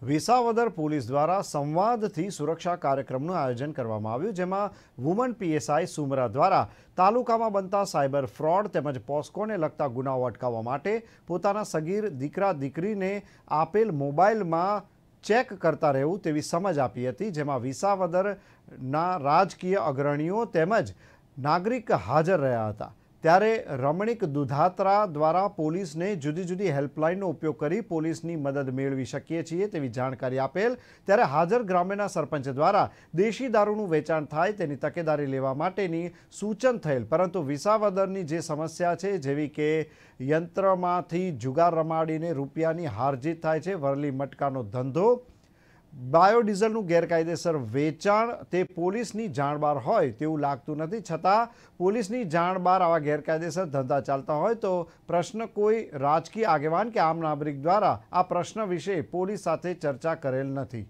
Visavadar police દ્વારા સંવાદથી સુરક્ષા કાર્યક્રમનું આયોજન કરવામાં આવ્યું, જેમાં વુમન પીએસઆઈ સુમરા દ્વારા તાલુકામાં બનતા સાયબર ફ્રોડ તેમજ પોસ્કોને લગતા ગુનાઓ અટકાવવા માટે પોતાના સગીર દીકરા દીકરીને આપેલ મોબાઈલમાં ચેક કરતા રહેવું તેવી સમજ આપી હતી, જેમાં વિસાવદરના રાજકીય અગ્રણીઓ તેમજ નાગરિક હાજર રહ્યા હતા। ત્યારે રમણીક દુધાત્રા દ્વારા પોલીસને જુદી જુદી હેલ્પલાઇનનો ઉપયોગ કરી પોલીસની મદદ મેળવી શકીએ છીએ તેવી જાણકારી આપેલ। ત્યારે હાજર ગ્રામ્યના સરપંચ દ્વારા દેશી દારૂનું વેચાણ થાય તેની તકેદારી લેવા માટેની સૂચન થયેલ, પરંતુ વિસાવદરની જે સમસ્યા છે, જેવી કે યંત્રમાંથી જુગાર રમાડીને રૂપિયાની હારજીત થાય છે, વરલી મટકાનો ધંધો, બાયોડીઝલનું ગેરકાયદેસર વેચાણ તે પોલીસની જાણ બહાર હોય તેવું લાગતું નથી। છતાં પોલીસની જાણ બહાર આવા ગેરકાયદેસર ધંધા ચાલતા હોય તો પ્રશ્ન કોઈ રાજકીય આગેવાન કે આમ નાગરિક દ્વારા આ પ્રશ્ન વિશે પોલીસ સાથે ચર્ચા કરેલ નથી।